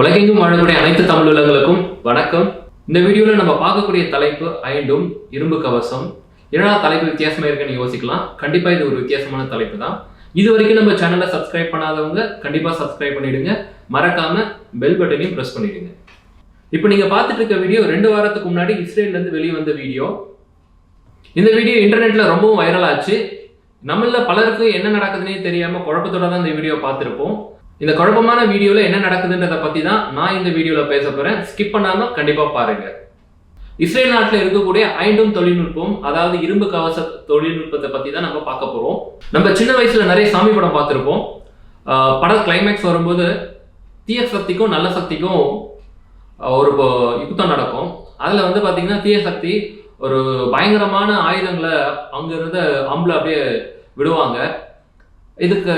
உலகெங்கும் வாழக்கூடிய அனைத்து தமிழ் உள்ளங்களுக்கும் வணக்கம். இந்த வீடியோவில் நம்ம பார்க்கக்கூடிய தலைப்பு ஐண்டும் இரும்பு கவசம். என்னடா தலைப்பு வித்தியாசமாக இருக்குன்னு யோசிக்கலாம். கண்டிப்பாக இது ஒரு வித்தியாசமான தலைப்பு தான். இது வரைக்கும் நம்ம சேனலை சப்ஸ்கிரைப் பண்ணாதவங்க கண்டிப்பாக சப்ஸ்கிரைப் பண்ணிடுங்க. மறக்காம பெல் பட்டனையும் ப்ரெஸ் பண்ணிடுங்க. இப்போ நீங்கள் பார்த்துட்டு இருக்க வீடியோ 2 வாரத்துக்கு முன்னாடி இஸ்ரேல்லேருந்து வெளியே வந்த வீடியோ. இந்த வீடியோ இன்டர்நெட்டில் ரொம்பவும் வைரல் ஆச்சு. நம்மள பலருக்கு என்ன நடக்குதுன்னே தெரியாமல் குழப்பத்தோட தான் இந்த வீடியோ பார்த்துருப்போம். இந்த குழப்பமான வீடியோவில் என்ன நடக்குதுன்றதை பற்றி தான் நான் இந்த வீடியோவில் பேச போகிறேன். ஸ்கிப் பண்ணாமல் கண்டிப்பாக பாருங்கள். இஸ்ரேல் நாட்டில் இருக்கக்கூடிய ஐண்டும் தொழில்நுட்பம், அதாவது இரும்பு கவச தொழில்நுட்பத்தை பற்றி தான் நம்ம பார்க்க போகிறோம். நம்ம சின்ன வயசில் நிறைய சாமி படம் பார்த்துருப்போம். பட கிளைமேக்ஸ் வரும்போது தீய சக்திக்கும் நல்ல சக்திக்கும் ஒரு யுத்தம் நடக்கும். அதில் வந்து பார்த்தீங்கன்னா தீய சக்தி ஒரு பயங்கரமான ஆயுதங்களை அங்கிருந்து அம்புல அப்படியே விடுவாங்க. இதுக்கு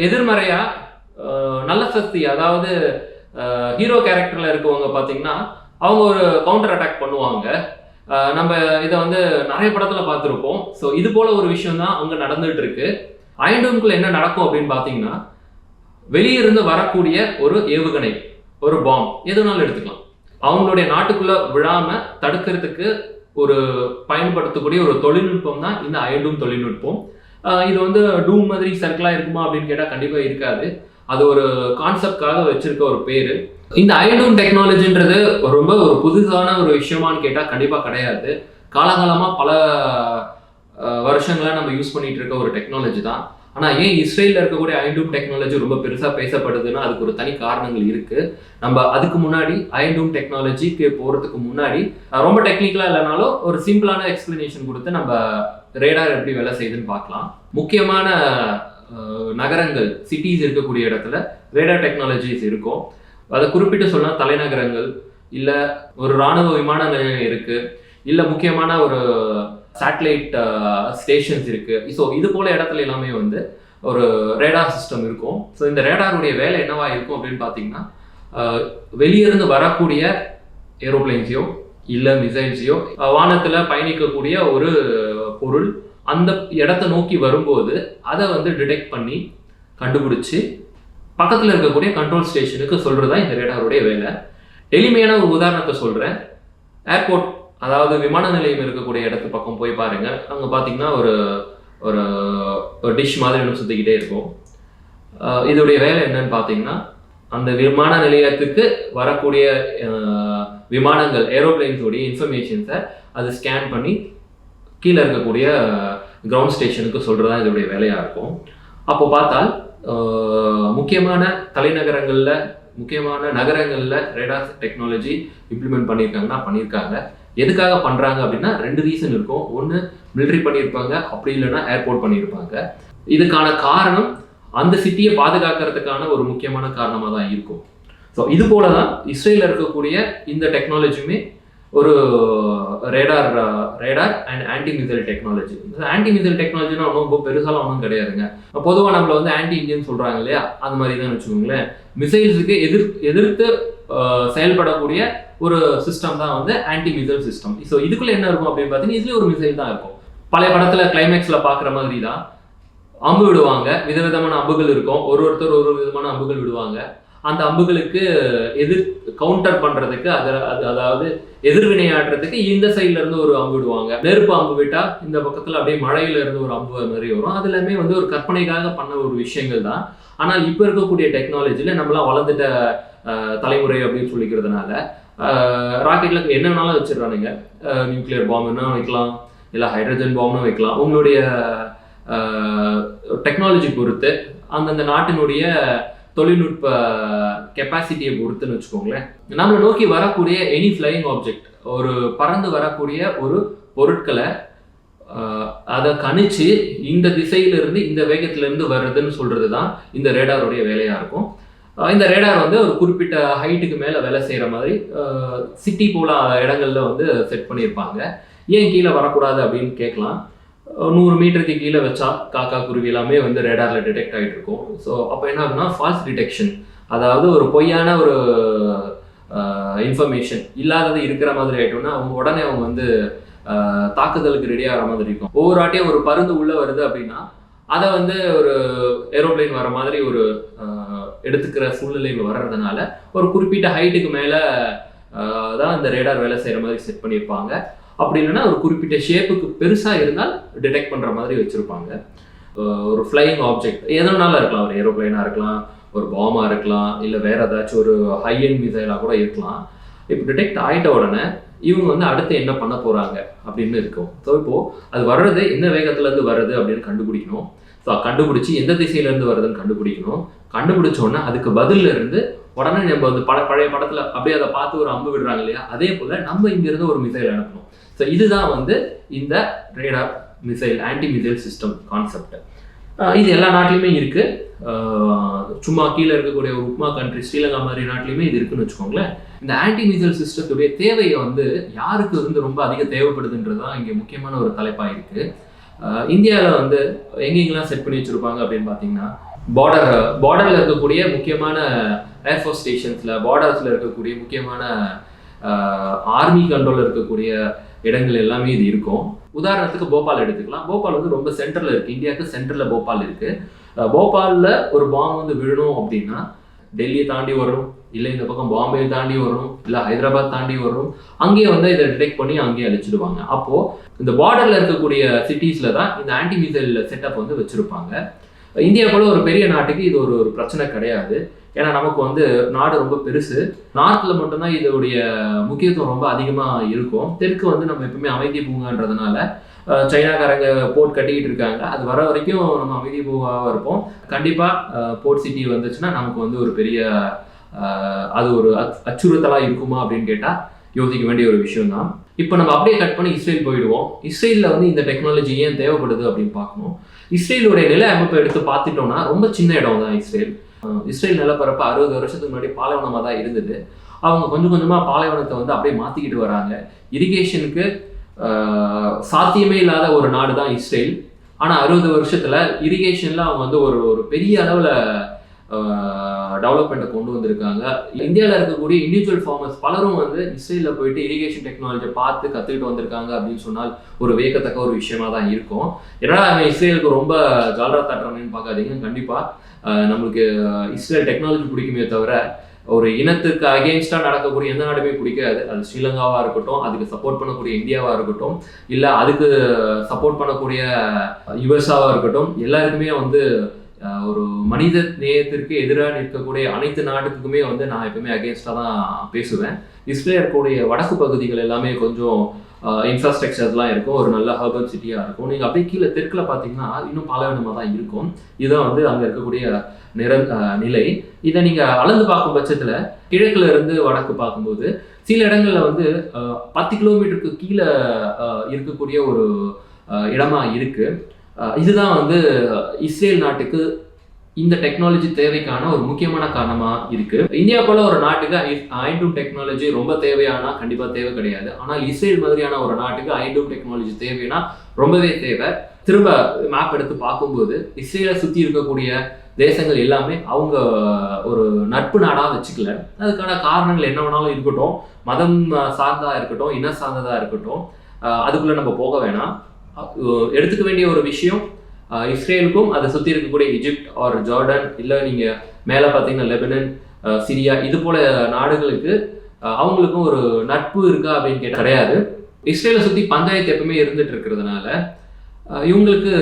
எதிர்மறையா நல்ல சக்தி, அதாவது ஹீரோ கேரக்டர்ல இருக்கவங்க பார்த்தீங்கன்னா அவங்க ஒரு கவுண்டர் அட்டாக் பண்ணுவாங்க. நம்ம இதை வந்து நிறைய படத்துல பார்த்துருப்போம். ஸோ இது போல ஒரு விஷயம் தான் அங்கே நடந்துட்டு இருக்கு. ஐண்டோம்குள்ள என்ன நடக்கும் அப்படின்னு பார்த்தீங்கன்னா, வெளியிருந்து வரக்கூடிய ஒரு ஏவுகணை, ஒரு பாம் எதுனாலும் எடுத்துக்கலாம், அவங்களுடைய நாட்டுக்குள்ள விழாம தடுக்கிறதுக்கு ஒரு பயன்படுத்தக்கூடிய ஒரு தொழில்நுட்பம் தான் இந்த ஐண்டும் தொழில்நுட்பம். இது வந்து டூம் மாதிரி சர்க்கிளா இருக்குமா அப்படின்னு கேட்டால் கண்டிப்பா இருக்காது. அது ஒரு கான்செப்ட்காக வச்சிருக்க ஒரு பேரு. இந்த ஐண்டும் டெக்னாலஜின்றது ரொம்ப ஒரு புதுசான ஒரு விஷயமானு கேட்டால் கண்டிப்பா கிடையாது. காலகாலமா பல வருஷங்களா நம்ம யூஸ் பண்ணிட்டு இருக்க ஒரு டெக்னாலஜி தான். ஆனா ஏன் இஸ்ரேல்ல இருக்கக்கூடிய ஐண்டும் டெக்னாலஜி ரொம்ப பெருசா பேசப்படுதுன்னா அதுக்கு ஒரு தனி காரணங்கள் இருக்கு. நம்ம அதுக்கு முன்னாடி ஐண்டும் டெக்னாலஜிக்கு போறதுக்கு முன்னாடி ரொம்ப டெக்னிக்கலா இல்லைனாலும் ஒரு சிம்பிளான எக்ஸ்பிளனேஷன் கொடுத்து நம்ம ரேடார் எப்படி வேலை செய்யுதுன்னு பார்க்கலாம். முக்கியமான நகரங்கள், சிட்டிஸ் இருக்கக்கூடிய இடத்துல ரேடார் டெக்னாலஜிஸ் இருக்கும். அதை குறிப்பிட்டு சொன்னா தலைநகரங்கள், இல்ல ஒரு இராணுவ விமான நிலையம் இருக்கு, இல்ல முக்கியமான ஒரு சேட்டலைட் ஸ்டேஷன்ஸ் இருக்கு. ஸோ இது போல இடத்துல எல்லாமே வந்து ஒரு ரேடார் சிஸ்டம் இருக்கும். ஸோ இந்த ரேடாருடைய வேலை என்னவா இருக்கும் அப்படின்னு பார்த்தீங்கன்னா, வெளியிருந்து வரக்கூடிய ஏரோப்ளைன்ஸையோ இல்லை மிசைல்ஸையோ வானத்துல பயணிக்கக்கூடிய ஒரு பொருள் அந்த இடத்த நோக்கி வரும்போது அதை வந்து டிடெக்ட் பண்ணி கண்டுபிடிச்சு பக்கத்தில் இருக்கக்கூடிய கண்ட்ரோல் ஸ்டேஷனுக்கு சொல்றதா இந்த ரேடாருடைய வேலை. எளிமையான ஒரு உதாரணத்தை சொல்றேன். ஏர்போர்ட், அதாவது விமான நிலையம் இருக்கக்கூடிய இடத்து பக்கம் போய் பாருங்க. அங்கே பார்த்தீங்கன்னா ஒரு ஒரு டிஷ் மாதிரி ஒன்று சுற்றிக்கிட்டே இருக்கும். இதோடைய வேலை என்னன்னு பார்த்தீங்கன்னா, அந்த விமான நிலையத்துக்கு வரக்கூடிய விமானங்கள், ஏரோப்ளைன்ஸோடைய இன்ஃபர்மேஷன்ஸை அது ஸ்கேன் பண்ணி கீழே இருக்கக்கூடிய கிரவுண்ட் ஸ்டேஷனுக்கு சொல்றதா இதோடைய வேலையாக இருக்கும். அப்போ பார்த்தால் முக்கியமான தலைநகரங்களில், முக்கியமான நகரங்களில் ரேடார் டெக்னாலஜி இம்ப்ளிமெண்ட் பண்ணியிருக்காங்க. எதுக்காக பண்ணுறாங்க அப்படின்னா 2 ரீசன் இருக்கும். ஒன்று மிலிட்ரி பண்ணியிருப்பாங்க, அப்படி இல்லைன்னா ஏர்போர்ட் பண்ணியிருப்பாங்க. இதுக்கான காரணம் அந்த சிட்டியை பாதுகாக்கிறதுக்கான ஒரு முக்கியமான காரணமாக தான் இருக்கும். ஸோ இது போல தான் இஸ்ரேலில் இருக்கக்கூடிய இந்த டெக்னாலஜியுமே ஒரு radar and anti missile technology. Anti missile டெக்னாலஜினா ஒன்றும் பெருசாலாம் ஒன்றும் கிடையாதுங்க. பொதுவாக நம்மள வந்து ஆன்டி இந்தியன் சொல்றாங்க இல்லையா, அது மாதிரி தான் வச்சுக்கோங்களேன். மிசைல்ஸுக்கு எதிர்த்து செயல்படக்கூடிய ஒரு சிஸ்டம் தான் வந்து ஆன்டி மிசைல் சிஸ்டம். ஸோ இதுக்குள்ள என்ன இருக்கும் அப்படின்னு பார்த்தீங்கன்னா, இதுலேயே ஒரு மிசைல் தான் இருக்கும். பழைய படத்துல கிளைமேக்ஸ்ல பார்க்குற மாதிரி தான் அம்பு விடுவாங்க. விதவிதமான அம்புகள் இருக்கும். ஒருத்தர் ஒரு விதமான அம்புகள் விடுவாங்க. அந்த அம்புகளுக்கு கவுண்டர் பண்றதுக்கு, அதாவது எதிர்வினையாடுறதுக்கு இந்த சைட்ல இருந்து ஒரு அம்பு விடுவாங்க. நெருப்பு அம்பு விட்டா இந்த பக்கத்துல அப்படியே மழையில இருந்து ஒரு அம்பு மாதிரி வரும். அது எல்லாமே வந்து ஒரு கற்பனைக்காக பண்ண ஒரு விஷயங்கள் தான். ஆனால் இப்ப இருக்கக்கூடிய டெக்னாலஜில நம்மளாம் வளர்ந்துட்ட தலைமுறை அப்படின்னு சொல்லிக்கிறதுனால ராக்கெட்ல என்ன வேணாலும் வச்சிடறானுங்க. நியூக்ளியர் பாம்புன்னா வைக்கலாம், இல்லை ஹைட்ரஜன் பாம்புன்னு வைக்கலாம். உங்களுடைய டெக்னாலஜி பொறுத்து, அந்தந்த நாட்டினுடைய தொழில்நுட்ப கெப்பாசிட்டியை பொறுத்துன்னு வச்சுக்கோங்களேன், நம்மளை நோக்கி வரக்கூடிய எனி ஃப்ளையிங் ஆப்ஜெக்ட், ஒரு பறந்து வரக்கூடிய ஒரு பொருட்களை அதை கணிச்சு இந்த திசையிலிருந்து இந்த வேகத்திலிருந்து வர்றதுன்னு சொல்றது தான் இந்த ரேடாருடைய வேலையா இருக்கும். இந்த ரேடார் வந்து ஒரு குறிப்பிட்ட ஹைட்டுக்கு மேலே வேலை செய்கிற மாதிரி சிட்டி போல இடங்கள்ல வந்து செட் பண்ணியிருப்பாங்க. ஏன் கீழே வரக்கூடாது அப்படின்னு கேட்கலாம். 100 மீட்டருக்கு கீழே வச்சா காக்கா குருவி எல்லாமே வந்து ரேடார்ல டிடெக்ட் ஆகிட்டு இருக்கும். ஸோ அப்போ என்ன ஆகுதுன்னா ஃபால்ஸ் டிடெக்ஷன், அதாவது ஒரு பொய்யான ஒரு இன்ஃபர்மேஷன் இல்லாதது இருக்கிற மாதிரி ஆகிட்டோம்னா உடனே அவங்க வந்து தாக்குதலுக்கு ரெடி ஆகிற மாதிரி இருக்கும். ஒவ்வொரு ஆட்டையும் ஒரு பருந்து உள்ள வருது அப்படின்னா அதை வந்து ஒரு ஏரோப்ளைன் வர மாதிரி ஒரு எடுத்துக்கிற சூழ்நிலைகள் வர்றதுனால ஒரு குறிப்பிட்ட ஹைட்டுக்கு மேலே தான் இந்த ரேடார் வேலை செய்கிற மாதிரி செட் பண்ணியிருப்பாங்க. அப்படி இல்லைன்னா ஒரு குறிப்பிட்ட ஷேப்புக்கு பெருசாக இருந்தால் டிடெக்ட் பண்ணுற மாதிரி வச்சுருப்பாங்க. ஒரு ஃப்ளையிங் ஆப்ஜெக்ட் எதனால இருக்கலாம், ஒரு ஏரோப்ளைனாக இருக்கலாம், ஒரு பாமாக இருக்கலாம், இல்லை வேறு ஏதாச்சும் ஒரு ஹை எண்ட் மிசைலாக கூட இருக்கலாம். இப்போ டிடெக்ட் ஆகிட்ட உடனே இவங்க வந்து அடுத்து என்ன பண்ண போகிறாங்க அப்படின்னு இருக்கும். ஸோ இப்போது அது வர்றது எந்த வேகத்துலேருந்து வருது அப்படின்னு கண்டுபிடிக்கணும். ஸோ கண்டுபிடிச்சி எந்த திசையிலேருந்து வருதுன்னு கண்டுபிடிக்கணும். கண்டுபிடிச்சோன்னா அதுக்கு பதிலில் இருந்து உடனே நம்ம வந்து பழைய படத்தில் அப்படியே அதை பார்த்து ஒரு அம்பு விடுறாங்க இல்லையா, அதே போல் நம்ம இங்கேருந்து ஒரு மிசைல் அனுப்பணும். ஸோ இதுதான் வந்து இந்த radar missile anti missile system concept. இது எல்லா நாட்டிலையுமே இருக்குது. சும்மா கீழே இருக்கக்கூடிய ஒரு உப்மா கண்ட்ரி ஸ்ரீலங்கா மாதிரி நாட்டிலையுமே இது இருக்குன்னு வச்சுக்கோங்களேன். இந்த ஆன்டி மிசைல் சிஸ்டத்துடைய தேவையை வந்து யாருக்கு வந்து ரொம்ப அதிக தேவைப்படுதுன்றது தான் இங்கே முக்கியமான ஒரு இருக்குது. இந்தியாவில் வந்து எங்கெங்கெல்லாம் செட் பண்ணி வச்சுருப்பாங்க அப்படின்னு பார்த்தீங்கன்னா, பார்டரில் இருக்கக்கூடிய முக்கியமான ஏர்ஃபோர்ஸ் ஸ்டேஷன்ஸில், பார்டர்ஸில் இருக்கக்கூடிய முக்கியமான ஆர்மி கண்ட்ரோலில் இருக்கக்கூடிய இடங்கள் எல்லாமே இது இருக்கும். உதாரணத்துக்கு போபால் எடுத்துக்கலாம். போபால் வந்து ரொம்ப சென்டரில் இருக்குது, இந்தியாவுக்கு சென்டரில் போபால் இருக்குது. போபாலில் ஒரு பாம்பு வந்து விழணும் அப்படின்னா டெல்லியை தாண்டி வரும், இல்லை இந்த பக்கம் பாம்பே தாண்டி வரும், இல்லை ஹைதராபாத் தாண்டி வரும். அங்கேயே வந்து இதை டிடெக்ட் பண்ணி அங்கேயே அழிச்சிடுவாங்க. அப்போது இந்த பார்டரில் இருக்கக்கூடிய சிட்டிஸில் தான் இந்த ஆன்டி மிசைல் செட்டப் வந்து வச்சுருப்பாங்க. இந்தியா போல ஒரு பெரிய நாட்டுக்கு இது ஒரு பிரச்சனை கிடையாது. ஏன்னா நமக்கு வந்து நாடு ரொம்ப பெருசு. நார்த்தில் மட்டும்தான் இதோடைய முக்கியத்துவம் ரொம்ப அதிகமாக இருக்கும். தெற்கு வந்து நம்ம எப்பவுமே அமைதி பூங்கான்றதுனால சைனாக்காரங்க போர்ட் கட்டிக்கிட்டு இருக்காங்க. அது வர வரைக்கும் நம்ம அமைதி பூங்காவாக இருப்போம். கண்டிப்பாக போர்ட் சிட்டி வந்துச்சுன்னா நமக்கு வந்து ஒரு பெரிய அது ஒரு அச்சுறுத்தலாக இருக்குமா அப்படின்னு கேட்டால் யோசிக்க வேண்டிய ஒரு விஷயம் தான். இப்போ நம்ம அப்படியே கட் பண்ணி இஸ்ரேல் போயிடுவோம். இஸ்ரேலில் வந்து இந்த டெக்னாலஜி ஏன் தேவைப்படுது அப்படின்னு பார்க்கணும். இஸ்ரேலுடைய நில அமைப்பை எடுத்து பார்த்துட்டோம்னா ரொம்ப சின்ன இடம் தான் இஸ்ரேல். இஸ்ரேல் நிலப்பரப்பு 60 வருஷத்துக்கு முன்னாடி பாலைவனமாக தான் இருந்தது. அவங்க கொஞ்சம் கொஞ்சமாக பாலைவனத்தை வந்து அப்படியே மாற்றிக்கிட்டு வராங்க. இரிகேஷனுக்கு சாத்தியமே இல்லாத ஒரு நாடு தான் இஸ்ரேல். ஆனால் 60 வருஷத்தில் இரிகேஷனில் அவங்க வந்து ஒரு பெரிய அளவில் டெவலப்மெண்ட்டை கொண்டு வந்திருக்காங்க. இந்தியாவில் இருக்கக்கூடிய இண்டிவிஜுவல் ஃபார்மர்ஸ் பலரும் வந்து இஸ்ரேலில் போயிட்டு இரிகேஷன் டெக்னாலஜியை பார்த்து கற்றுக்கிட்டு வந்திருக்காங்க அப்படின்னு சொன்னால் ஒரு வியக்கத்தக்க ஒரு விஷயமா தான் இருக்கும். ஏன்னா அவன் இஸ்ரேலுக்கு ரொம்ப ஜாலரா தட்டுறான்னு பார்க்காதீங்க. கண்டிப்பாக நம்மளுக்கு இஸ்ரேல் டெக்னாலஜி பிடிக்குமே தவிர ஒரு இனத்துக்கு அகெயின்ஸ்டாக நடக்கக்கூடிய எந்த நாடுமே பிடிக்காது. அது ஸ்ரீலங்காவாக இருக்கட்டும், அதுக்கு சப்போர்ட் பண்ணக்கூடிய இந்தியாவாக இருக்கட்டும், இல்லை அதுக்கு சப்போர்ட் பண்ணக்கூடிய யுஎஸ்ஆவாக இருக்கட்டும், எல்லாருக்குமே வந்து ஒரு மனித நேயத்திற்கு எதிராக நிற்கக்கூடிய அனைத்து நாட்டுக்குமே வந்து நான் எப்பவுமே அகேன்ஸ்டாக தான் பேசுவேன். இஸ்ரேல் இருக்கக்கூடிய வடக்கு பகுதிகள் எல்லாமே கொஞ்சம் இன்ஃப்ராஸ்ட்ரக்சர்லாம் இருக்கும், ஒரு நல்ல ஹர்பன் சிட்டியாக இருக்கும். நீங்கள் அப்படியே கீழே தெற்கில் பார்த்தீங்கன்னா இன்னும் பாலைவனமாக தான் இருக்கும். இதுதான் வந்து அங்கே இருக்கக்கூடிய நிலை. இதை நீங்கள் அளந்து பார்க்கும் பட்சத்தில் கிழக்குல இருந்து வடக்கு பார்க்கும்போது சில இடங்களில் வந்து 10 கிலோமீட்டருக்கு கீழே இருக்கக்கூடிய ஒரு இடமா இருக்கு. இதுதான் வந்து இஸ்ரேல் நாட்டுக்கு இந்த டெக்னாலஜி தேவைக்கான ஒரு முக்கியமான காரணமாக இருக்கு. இந்தியா போல ஒரு நாட்டுக்கு ஐண்டூம் டெக்னாலஜி ரொம்ப தேவையானா கண்டிப்பாக தேவை கிடையாது. ஆனால் இஸ்ரேல் மாதிரியான ஒரு நாட்டுக்கு ஐண்டூம் டெக்னாலஜி தேவைன்னா ரொம்பவே தேவை. திரும்ப மேப் எடுத்து பார்க்கும்போது இஸ்ரேலை சுற்றி இருக்கக்கூடிய தேசங்கள் எல்லாமே அவங்க ஒரு நட்பு நாடாக வச்சுக்கல. அதுக்கான காரணங்கள் என்ன வேணாலும் இருக்கட்டும், மதம் சார்ந்தா இருக்கட்டும், இன சார்ந்ததா இருக்கட்டும், அதுக்குள்ள நம்ம போக வேணாம். எடுத்துக்க வேண்டிய ஒரு விஷயம், இஸ்ரேலுக்கும் அதை சுற்றி இருக்கக்கூடிய ஈஜிப்ட் ஆர் ஜார்டன், இல்லை நீங்கள் மேலே பார்த்தீங்கன்னா லெபனன், சிரியா, இது போல நாடுகளுக்கு அவங்களுக்கும் ஒரு நட்பு இருக்கா அப்படின்னு கேட்டால் கிடையாது. இஸ்ரேலை சுற்றி பஞ்சாயத்து எப்பவுமே இருந்துட்டு இருக்கிறதுனால இவங்களுக்கு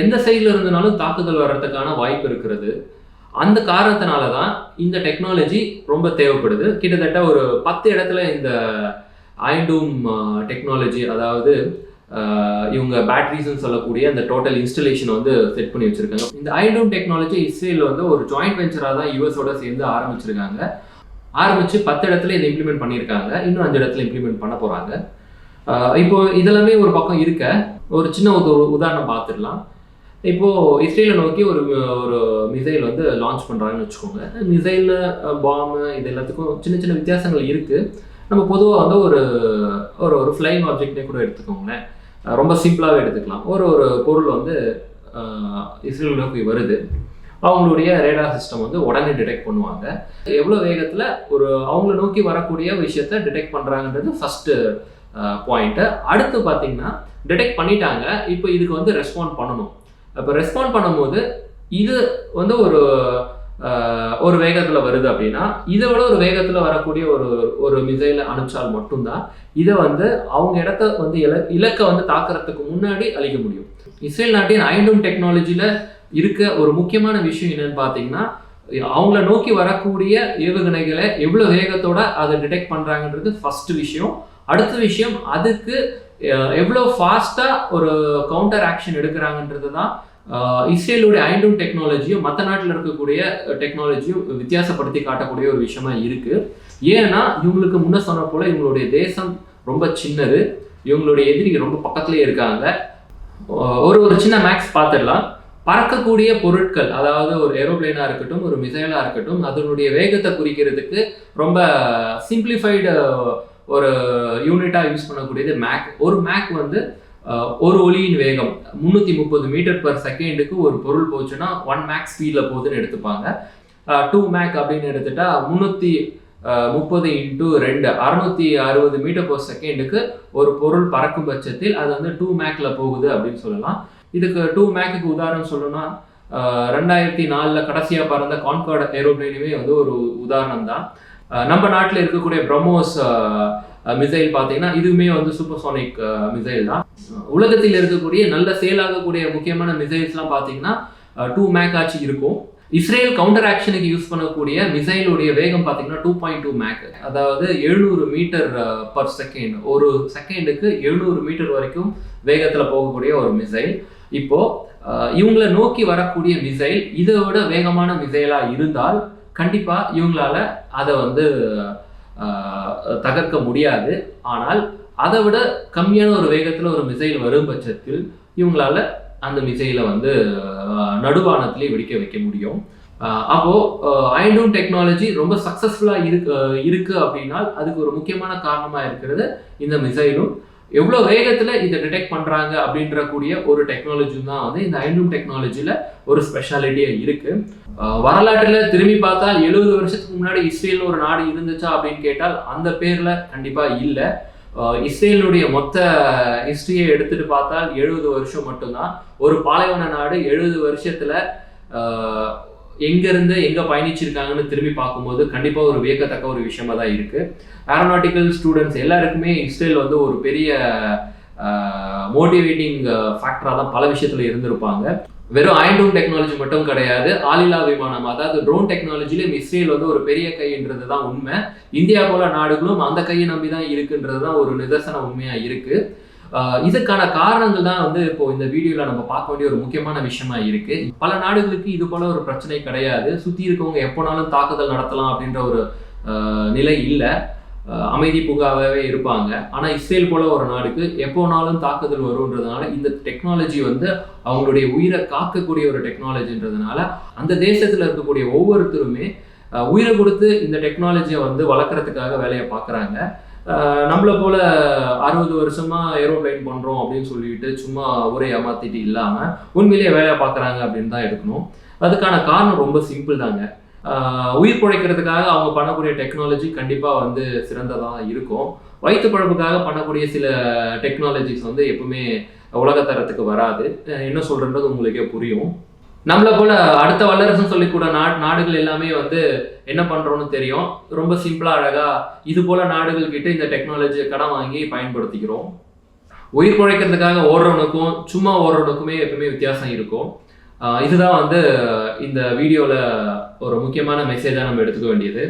எந்த சைடில் இருந்தனாலும் தாக்குதல் வர்றதுக்கான வாய்ப்பு இருக்கிறது. அந்த காரணத்தினால தான் இந்த டெக்னாலஜி ரொம்ப தேவைப்படுது. கிட்டத்தட்ட ஒரு 10 இடத்துல இந்த ஐண்டூம் டெக்னாலஜி, அதாவது இவங்க பேட்டரிஸ்ன்னு சொல்லக்கூடிய அந்த டோட்டல் இன்ஸ்டலேஷன் வந்து செட் பண்ணி வச்சிருக்காங்க. இந்த ஐண்டூம் டெக்னாலஜி இஸ்ரேல் வந்து ஒரு ஜாயிண்ட் வெஞ்சராக தான் யூஎஸோட சேர்ந்து ஆரம்பிச்சிருக்காங்க. ஆரம்பிச்சு 10 இடத்துல இதை இம்ப்ளிமெண்ட் பண்ணியிருக்காங்க. இன்னும் 5 இடத்துல இம்ப்ளிமெண்ட் பண்ண போறாங்க. இப்போ இதெல்லாமே ஒரு பக்கம் இருக்க ஒரு சின்ன உதாரணம் பார்த்துடலாம். இப்போ இஸ்ரேலை நோக்கி ஒரு மிசைல் வந்து லான்ச் பண்றாங்கன்னு வச்சுக்கோங்க. மிசைல், பாம்பு, இது எல்லாத்துக்கும் சின்ன சின்ன வித்தியாசங்கள் இருக்கு. நம்ம பொதுவாக வந்து ஒரு ஃப்ளைங் ஆப்ஜெக்டே கூட எடுத்துக்கோங்களேன். ரொம்ப சிம்பிளாகவே எடுத்துக்கலாம். ஒரு பொருள் வந்து இஸ்ரேல் நோக்கி வருது. அவங்களுடைய ரேடார் சிஸ்டம் வந்து உடனே டிடெக்ட் பண்ணுவாங்க. எவ்வளோ வேகத்தில் அவங்கள நோக்கி வரக்கூடிய விஷயத்த டிடெக்ட் பண்ணுறாங்கன்றது ஃபஸ்ட்டு பாயிண்ட்டு. அடுத்து பார்த்தீங்கன்னா டிடெக்ட் பண்ணிட்டாங்க, இப்போ இதுக்கு வந்து ரெஸ்பாண்ட் பண்ணணும். அப்போ ரெஸ்பாண்ட் பண்ணும்போது இது வந்து ஒரு வேகத்தில் வருது அப்படின்னா இதை விட ஒரு வேகத்தில் வரக்கூடிய ஒரு மிசைலை அனுப்பிச்சால் மட்டும்தான் இதை வந்து அவங்க இடத்த வந்து இலக்கை வந்து தாக்குறதுக்கு முன்னாடி அழிக்க முடியும். இஸ்ரேல் நாட்டின் அயன் டெக்னாலஜியில் இருக்க ஒரு முக்கியமான விஷயம் என்னன்னு பார்த்தீங்கன்னா, அவங்கள நோக்கி வரக்கூடிய ஏவுகணைகளை எவ்வளோ வேகத்தோட அதை டிடெக்ட் பண்ணுறாங்கன்றது ஃபர்ஸ்ட் விஷயம். அடுத்த விஷயம் அதுக்கு எவ்வளோ ஃபாஸ்ட்டாக ஒரு கவுண்டர் ஆக்ஷன் எடுக்கிறாங்கன்றது தான் இஸ்ரேலுடைய அயன் டெக்னாலஜியும் மற்ற நாட்டில் இருக்கக்கூடிய டெக்னாலஜியும் வித்தியாசப்படுத்தி காட்டக்கூடிய ஒரு விஷயமா இருக்குது. ஏன்னா இவங்களுக்கு முன்ன சொன்ன போல் இவங்களுடைய தேசம் ரொம்ப சின்னது, இவங்களுடைய எதிரி ரொம்ப பக்கத்துலேயே இருக்காங்க. ஒரு சின்ன மேக்ஸ் பார்த்துடலாம். பறக்கக்கூடிய பொருட்கள், அதாவது ஒரு ஏரோப்ளைனாக இருக்கட்டும், ஒரு மிசைலாக இருக்கட்டும், அதனுடைய வேகத்தை குறிக்கிறதுக்கு ரொம்ப சிம்பிளிஃபைடு ஒரு யூனிட்டாக யூஸ் பண்ணக்கூடியது மேக். ஒரு மேக் வந்து ஒரு ஒலியின் வேகம் 330 மீட்டர் பர் செகண்டுக்கு ஒரு பொருள் போச்சுன்னா 1 மேக் ஸ்பீடில் போகுதுன்னு எடுத்துப்பாங்க. 2 மேக் அப்படின்னு எடுத்துட்டா 330 × 2 660 மீட்டர் பர் செகண்டுக்கு ஒரு பொருள் பறக்கும் பட்சத்தில் அது வந்து 2 மேக்ல போகுது அப்படின்னு சொல்லலாம். இதுக்கு 2 மேக்குக்கு உதாரணம் சொல்லணும்னா 2004 கடைசியாக பறந்த கான்கார்ட் ஏரோப்ளைனுமே வந்து ஒரு உதாரணம் தான். நம்ம நாட்டில் இருக்கக்கூடிய பிரம்மோஸ் மிசைல் பார்த்தீங்கன்னா இதுவுமே வந்து சூப்பர்சோனிக் மிசைல் தான். உலகத்தில் இருக்கக்கூடிய நல்ல சேல் ஆகக்கூடிய முக்கியமான மிசைல்ஸ்லாம் பார்த்தீங்கன்னா 2 மேக் ஆச்சு இருக்கும். இஸ்ரேல் கவுண்டர் ஆக்ஷனுக்கு யூஸ் பண்ணக்கூடிய மிசைலுடைய வேகம் பார்த்தீங்கன்னா 2.2 மேக், அதாவது 700 மீட்டர் பர் செகண்ட். ஒரு செகண்டுக்கு 700 மீட்டர் வரைக்கும் வேகத்தில் போகக்கூடிய ஒரு மிசைல். இப்போ இவங்களை நோக்கி வரக்கூடிய மிசைல் இதை விட வேகமான மிசைலாக இருந்தால் கண்டிப்பாக இவங்களால அதை வந்து தகர்க்க முடியாது. ஆனால் அதை விட கம்மியான ஒரு வேகத்தில் ஒரு மிசைல் வரும் பட்சத்தில் இவங்களால அந்த மிசைலை வந்து நடுவானத்திலே வெடிக்க வைக்க முடியும். அப்போது அயன் டெக்னாலஜி ரொம்ப சக்ஸஸ்ஃபுல்லாக இருக்கு அப்படின்னா அதுக்கு ஒரு முக்கியமான காரணமாக இருக்கிறது இந்த மிசைலும் எவ்வளோ வேகத்தில் இதை டிடெக்ட் பண்ணுறாங்க அப்படின்ற கூடிய ஒரு டெக்னாலஜி தான் வந்து இந்த அயன் டெக்னாலஜியில் ஒரு ஸ்பெஷாலிட்டியாக இருக்குது. வரலாற்றில் திரும்பி பார்த்தால் 70 வருஷத்துக்கு முன்னாடி இஸ்ரேல் ஒரு நாடு இருந்துச்சா அப்படின்னு கேட்டால் அந்த பேரில் கண்டிப்பாக இல்லை. இஸ்ரேலுடைய மொத்த ஹிஸ்ட்ரியை எடுத்துகிட்டு பார்த்தால் 70 வருஷம் மட்டும்தான். ஒரு பாலைவன நாடு 70 வருஷத்தில் எங்கேருந்து எங்கே பயணிச்சிருக்காங்கன்னு திரும்பி பார்க்கும்போது கண்டிப்பாக ஒரு வியக்கத்தக்க ஒரு விஷயமா தான் இருக்குது. ஏரோநாட்டிக்கல் ஸ்டூடெண்ட்ஸ் எல்லாருக்குமே இஸ்ரேல் வந்து ஒரு பெரிய மோட்டிவேட்டிங் ஃபேக்டராக தான் பல விஷயத்தில் இருந்திருப்பாங்க. வெறும் அயன் டெக்னாலஜி மட்டும் கிடையாது, ஆளில்லா விமானம் அதாவது ட்ரோன் டெக்னாலஜிலையும் இஸ்ரேல் வந்து ஒரு பெரிய கைன்றது தான் உண்மை. இந்தியா போல நாடுகளும் அந்த கையை நம்பி தான் இருக்குன்றது தான் ஒரு நிதர்சன உண்மையாக இருக்குது. இதுக்கான காரணங்கள் தான் வந்து இப்போ இந்த வீடியோவில் நம்ம பார்க்க வேண்டிய ஒரு முக்கியமான விஷயமா இருக்கு. பல நாடுகளுக்கு இது போல ஒரு பிரச்சனை கிடையாது. சுற்றி இருக்கவங்க எப்போனாலும் தாக்குதல் நடத்தலாம் அப்படின்ற ஒரு நிலை இல்லை, அமைதி பூங்காவே இருப்பாங்க. ஆனால் இஸ்ரேல் போல ஒரு நாடுக்கு எப்போனாலும் தாக்குதல் வரும்ன்றதுனால இந்த டெக்னாலஜி வந்து அவங்களுடைய உயிரை காக்கக்கூடிய ஒரு டெக்னாலஜின்றதுனால அந்த தேசத்தில் இருக்கக்கூடிய ஒவ்வொருத்தருமே உயிரை கொடுத்து இந்த டெக்னாலஜியை வந்து வளர்க்குறதுக்காக வேலையை பார்க்குறாங்க. நம்மளை போல 60 வருஷமா ஏரோப்ளைன் பண்ணுறோம் அப்படின்னு சொல்லிட்டு சும்மா ஊரை ஏமாத்திட்டு இல்லாமல் உண்மையிலேயே வேலையை பார்க்குறாங்க அப்படின்னு தான் எடுக்கணும். அதுக்கான காரணம் ரொம்ப சிம்பிள் தாங்க. உயிர் பிழைக்கிறதுக்காக அவங்க பண்ணக்கூடிய டெக்னாலஜி கண்டிப்பாக வந்து சிறந்ததாக இருக்கும். வயிற்று பழப்புக்காக பண்ணக்கூடிய சில டெக்னாலஜிஸ் வந்து எப்பவுமே உலகத்தரத்துக்கு வராது. என்ன சொல்கிறன்றது உங்களுக்கே புரியும். நம்மளை போல அடுத்த வல்லரசுன்னு சொல்லிக்கூட நாடுகள் எல்லாமே வந்து என்ன பண்ணுறோன்னு தெரியும். ரொம்ப சிம்பிளாக அழகாக இது போல் நாடுகள் கிட்ட இந்த டெக்னாலஜியை கடன் வாங்கி பயன்படுத்திக்கிறோம். உயிர் பிழைக்கிறதுக்காக ஓடுறவனுக்கும் சும்மா ஓடுறவனுக்குமே எப்பவுமே வித்தியாசம் இருக்கும். இதுதான் வந்து இந்த வீடியோவில் ஒரு முக்கியமான மெசேஜாக நம்ம எடுத்துக்க வேண்டியது.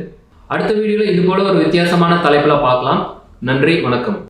அடுத்த வீடியோவில் இது போல ஒரு வித்தியாசமான தலைப்பில் பார்க்கலாம். நன்றி, வணக்கம்.